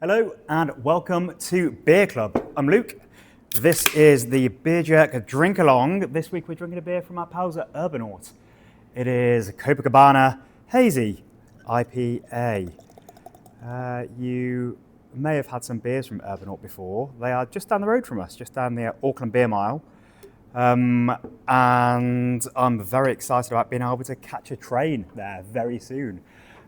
Hello and welcome to Beer Club. I'm Luke. This is the Beer Jerk Drink Along. This week we're drinking a beer from our pals at Urbanaut. It is Copacabana Hazy IPA. You may have had some beers from Urbanaut before. They are just down the road from us, just down the Auckland Beer Mile. And I'm very excited about being able to catch a train there very soon.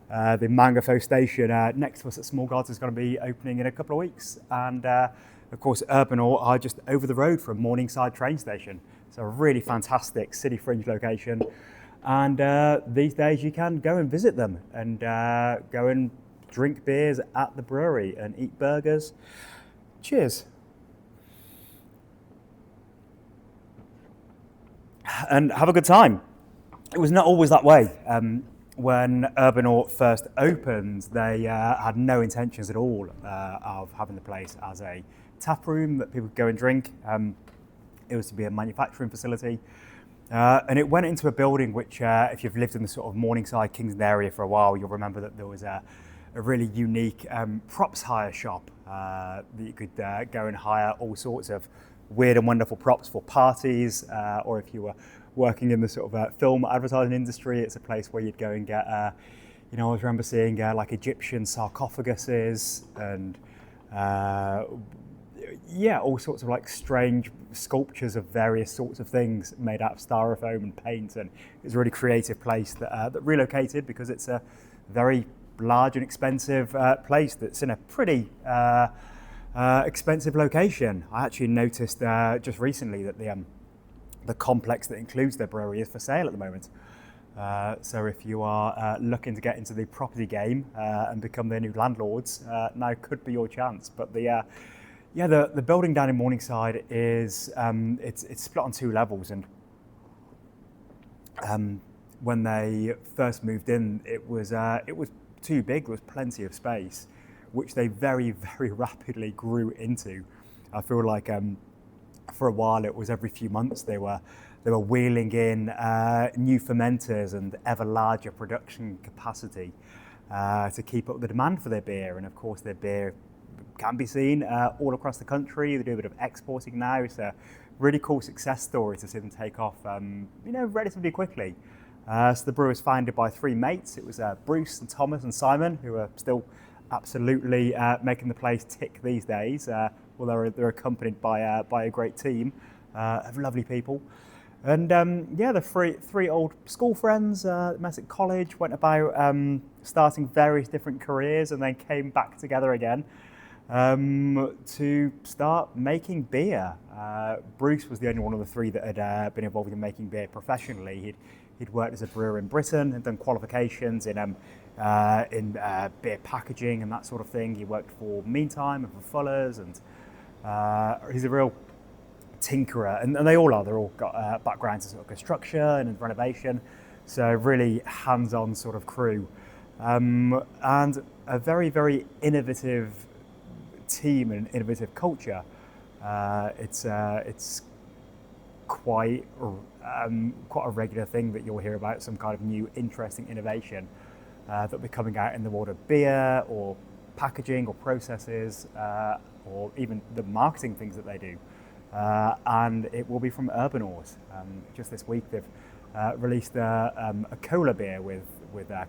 The Mangafo station next to us at Small Gods is going to be opening in a couple of weeks. And of course, Urbanaut are just over the road from Morningside train station. It's a really fantastic city fringe location. And these days you can go and visit them and go and drink beers at the brewery and eat burgers. Cheers. And have a good time. It was not always that way. When Urbanaut first opened, they had no intentions at all of having the place as a tap room that people could go and drink. It was to be a manufacturing facility. And it went into a building which, if you've lived in the sort of Morningside, Kingston area for a while, you'll remember that there was a really unique props hire shop that you could go and hire all sorts of weird and wonderful props for parties, or if you were working in the sort of film advertising industry, it's a place where you'd go and get, I remember seeing like Egyptian sarcophaguses and all sorts of like strange sculptures of various sorts of things made out of styrofoam and paint. And it's a really creative place that relocated because it's a very large and expensive place that's in a pretty expensive location. I actually noticed just recently that the complex that includes their brewery is for sale at the moment. So if you are looking to get into the property game and become their new landlords, now could be your chance. But the building down in Morningside is it's split on two levels, and when they first moved in, it was too big. There was plenty of space, which they very, very rapidly grew into. I feel like for a while it was every few months they were wheeling in new fermenters and ever larger production capacity to keep up the demand for their beer. And of course their beer can be seen all across the country. They do a bit of exporting now. It's a really cool success story to see them take off relatively quickly. So the brewer was founded by three mates. It was Bruce and Thomas and Simon, who are still absolutely making the place tick these days. They're accompanied by a great team of lovely people. And the three old school friends met at college, went about starting various different careers, and then came back together again to start making beer. Bruce was the only one of the three that had been involved in making beer professionally. He'd worked as a brewer in Britain and done qualifications in beer packaging and that sort of thing. He worked for Meantime and for Fuller's, and he's a real tinkerer, and they all are. They're all got backgrounds in sort of construction and renovation, so really hands-on sort of crew, and a very, very innovative team and innovative culture. It's quite a regular thing that you'll hear about some kind of new interesting innovation that'll be coming out in the world of beer or packaging or processes or even the marketing things that they do. And it will be from Urbanaut. Just this week they've released a cola beer with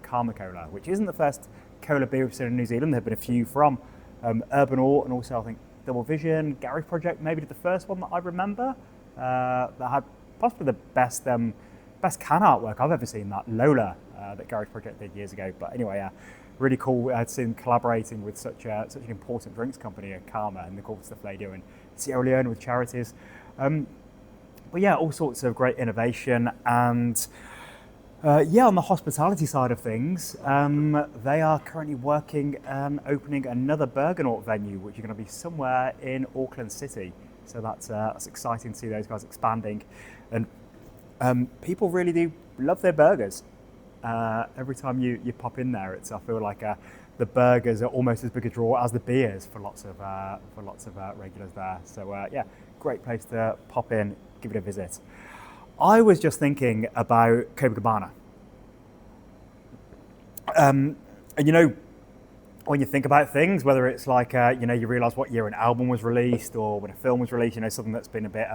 Karma Cola, which isn't the first cola beer we've seen in New Zealand. There have been a few from Urbanaut, and also I think Double Vision, Garage Project maybe did the first one that I remember. That had possibly the best can artwork I've ever seen, that Lola that Garage Project did years ago. But anyway, really cool to see them collaborating with such an important drinks company, Karma, and the cool stuff they do in Sierra Leone with charities. All sorts of great innovation. And on the hospitality side of things, they are currently working on opening another Burgernaut venue, which is going to be somewhere in Auckland City. So that's exciting to see those guys expanding. And people really do love their burgers. Every time you pop in there, I feel like the burgers are almost as big a draw as the beers for lots of regulars there. So great place to pop in, give it a visit. I was just thinking about Copacabana. when you think about things, whether it's like, you realise what year an album was released or when a film was released, something that's been a bit,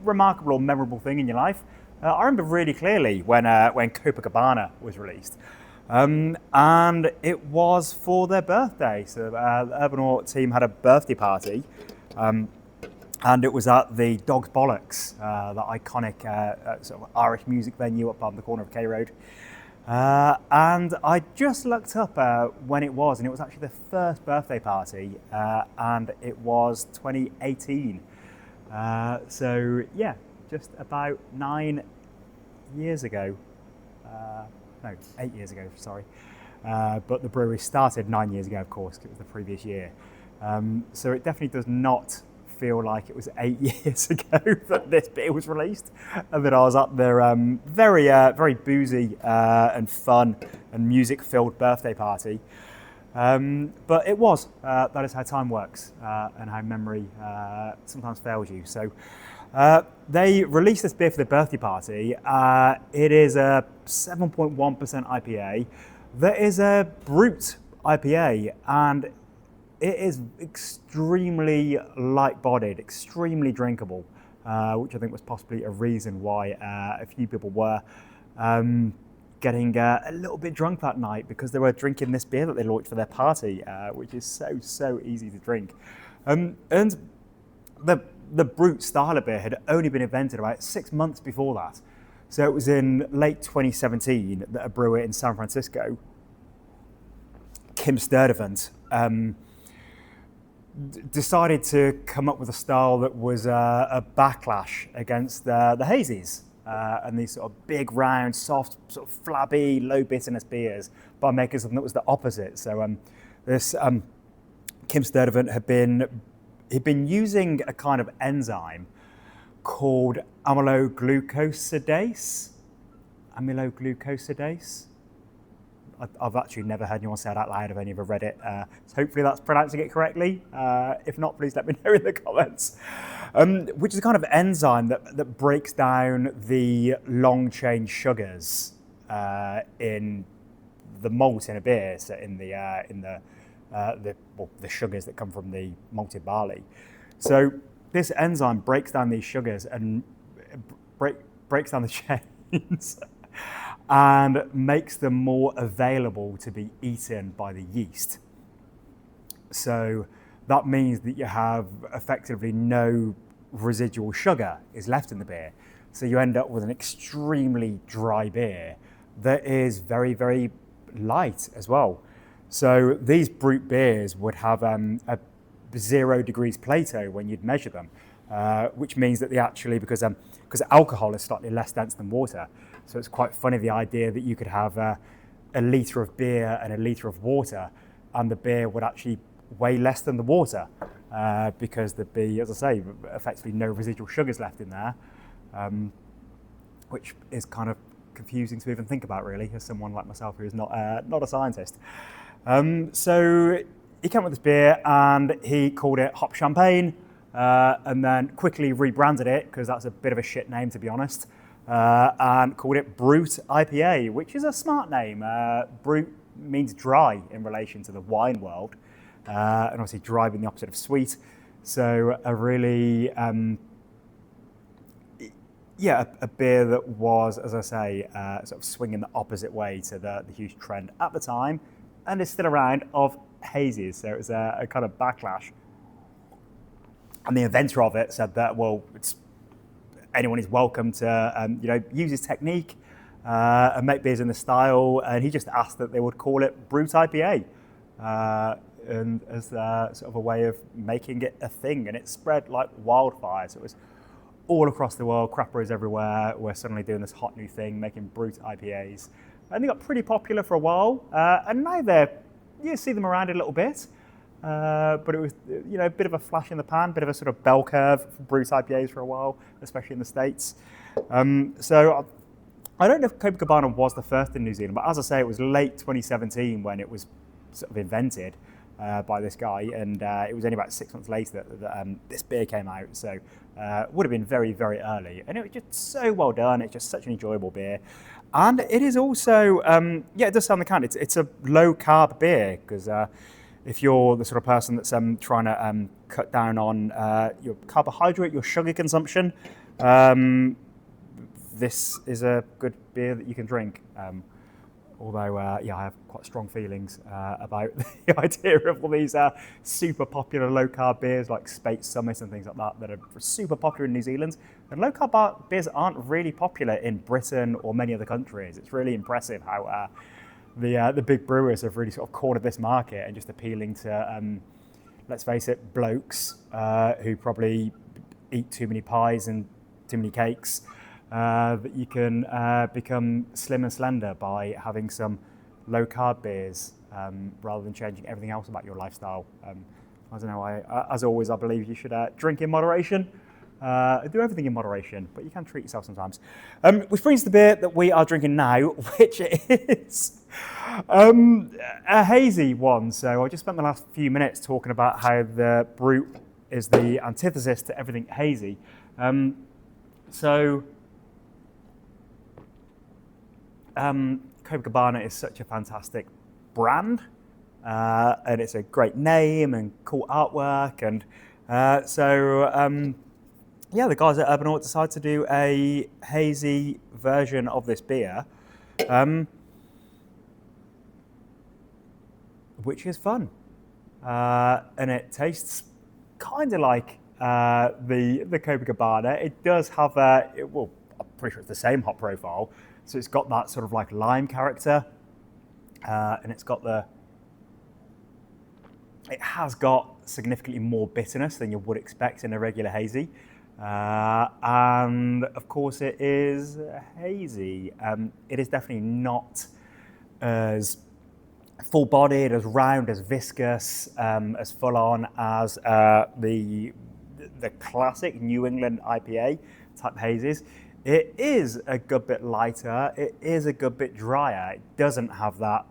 remarkable or memorable thing in your life. I remember really clearly when Copacabana was released. And it was for their birthday. So the Urbanaut team had a birthday party. And it was at the Dog's Bollocks, the iconic sort of Irish music venue up on the corner of K Road. And I just looked up when it was, and it was actually the first birthday party, and it was 2018. So yeah, just about 9 years ago. No, 8 years ago, sorry. But the brewery started 9 years ago, of course, 'cause it was the previous year. So it definitely does not feel like it was 8 years ago that this beer was released and that I was at their very boozy and fun and music-filled birthday party. But it was. That is how time works and how memory sometimes fails you. So they released this beer for the birthday party. It is a 7.1% IPA. That is a brute IPA, and it is extremely light-bodied, extremely drinkable, which I think was possibly a reason why a few people were getting a little bit drunk that night, because they were drinking this beer that they launched for their party, which is so easy to drink. And the brute style of beer had only been invented about 6 months before that. So it was in late 2017 that a brewer in San Francisco, Kim Sturdivant, decided to come up with a style that was a backlash against the Hazys and these sort of big, round, soft, sort of flabby, low bitterness beers, by making something that was the opposite. So this Kim Sturdivant he'd been using a kind of enzyme called amyloglucosidase. I've actually never heard anyone say it out loud. I've only ever read it. So hopefully that's pronouncing it correctly. If not, please let me know in the comments. Which is a kind of enzyme that breaks down the long chain sugars in the malt in a beer, so in the sugars that come from the malted barley. So this enzyme breaks down these sugars and breaks down the chains and makes them more available to be eaten by the yeast. So that means that you have effectively no residual sugar is left in the beer. So you end up with an extremely dry beer that is very light as well. So these brute beers would have a 0 degrees Plato when you'd measure them, which means that they actually, because alcohol is slightly less dense than water, so it's quite funny the idea that you could have a litre of beer and a litre of water, and the beer would actually weigh less than the water, because there'd be, as I say, effectively no residual sugars left in there, which is kind of confusing to even think about, really, as someone like myself who is not a scientist. So he came up with this beer and he called it Hop Champagne, and then quickly rebranded it, because that's a bit of a shit name, to be honest, and called it Brute IPA, which is a smart name. Brute means dry in relation to the wine world, and obviously dry being the opposite of sweet. So a really, a beer that was, as I say, sort of swinging the opposite way to the huge trend at the time, and is still around, of hazies. So it was a kind of backlash. And the inventor of it said that, well, anyone is welcome to use his technique and make beers in the style. And he just asked that they would call it Brute IPA, and as sort of a way of making it a thing. And it spread like wildfire. So it was all across the world. Craft brewers everywhere were suddenly doing this hot new thing, making Brute IPAs. And they got pretty popular for a while. And now you see them around a little bit. But it was, a bit of a flash in the pan, bit of a sort of bell curve for Brute IPAs for a while, especially in the States. So I don't know if Copacabana was the first in New Zealand, but as I say, it was late 2017 when it was sort of invented by this guy, and it was only about 6 months later that this beer came out. So it would have been very early, and it was just so well done. It's just such an enjoyable beer. And it is also, it does sound the can. It's a low carb beer because if you're the sort of person that's trying to cut down on your carbohydrate, your sugar consumption, this is a good beer that you can drink. Although, I have quite strong feelings about the idea of all these super popular low-carb beers like Spate Summit and things like that are super popular in New Zealand. And low-carb beers aren't really popular in Britain or many other countries. It's really impressive how the big brewers have really sort of cornered this market and just appealing to, let's face it, blokes who probably eat too many pies and too many cakes. That you can become slim and slender by having some low-carb beers rather than changing everything else about your lifestyle. I don't know, as always, I believe you should drink in moderation, do everything in moderation, but you can treat yourself sometimes. Which brings the beer that we are drinking now, which is a hazy one. So I just spent the last few minutes talking about how the brew is the antithesis to everything hazy. Copacabana is such a fantastic brand, and it's a great name and cool artwork, and the guys at Urbanaut decided to do a hazy version of this beer, which is fun, and it tastes kind of like the Copacabana. It does have I'm pretty sure it's the same hop profile. So it's got that sort of like lime character, and it has got significantly more bitterness than you would expect in a regular hazy. And of course it is hazy. It is definitely not as full-bodied, as round, as viscous, as full-on as the classic New England IPA type hazes. It is a good bit lighter, it is a good bit drier. It doesn't have that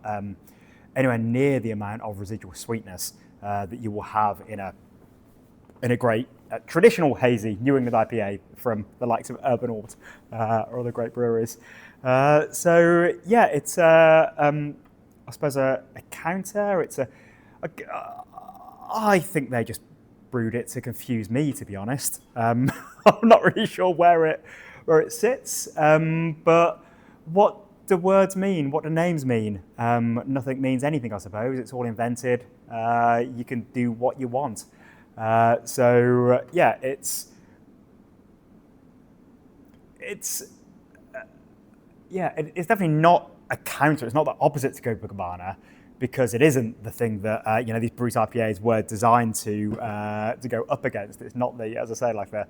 anywhere near the amount of residual sweetness that you will have in a great traditional hazy New England IPA from the likes of Urbanaut or other great breweries. It's I suppose a counter. I think they just brewed it to confuse me, to be honest. I'm not really sure where it sits, but what do words mean? What do names mean? Nothing means anything, I suppose. It's all invented. You can do what you want. It's definitely not a counter. It's not the opposite to Copacabana, because it isn't the thing that these Bruce IPAs were designed to go up against. It's not as I say, like the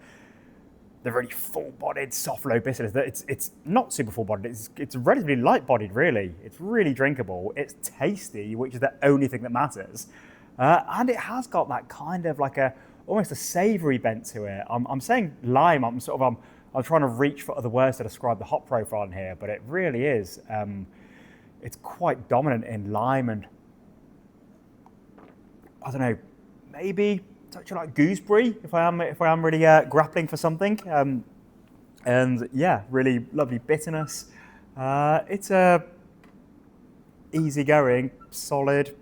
really full-bodied, soft, low bitterness. It's not super full-bodied. It's relatively light-bodied, really. It's really drinkable. It's tasty, which is the only thing that matters. And it has got that kind of like almost a savoury bent to it. I'm saying lime. I'm trying to reach for other words to describe the hop profile in here, but it really is. It's quite dominant in lime and I don't know, maybe touch like gooseberry if I am really grappling for something. And yeah, really lovely bitterness. It's a easygoing, solid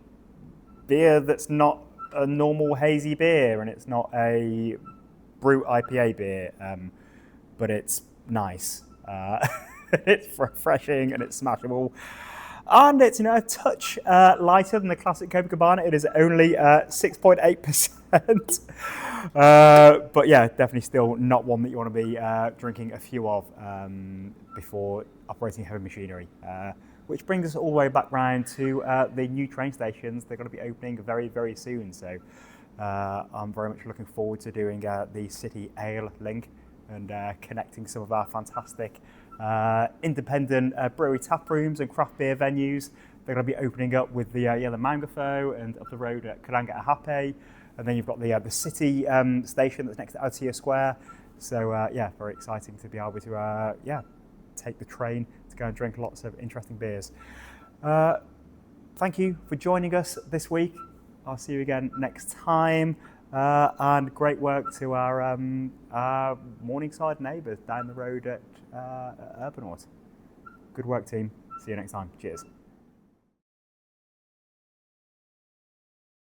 beer that's not a normal hazy beer, and it's not a brew IPA beer, but it's nice. It's refreshing and it's smashable. And it's a touch lighter than the classic Copacabana. It is only 6.8%. But yeah, definitely still not one that you want to be drinking a few of before operating heavy machinery. Which brings us all the way back round to the new train stations. They're going to be opening very, very soon. So I'm very much looking forward to doing the City Ale link and connecting some of our fantastic independent brewery taprooms and craft beer venues. They're going to be opening up with the Mangafo and up the road at Karanga Ahape. And then you've got the City station that's next to Aotea Square. So very exciting to be able to take the train to go and drink lots of interesting beers. Thank you for joining us this week. I'll see you again next time. And great work to our Morningside neighbours down the road at Urbanaut. Good work, team. See you next time. Cheers.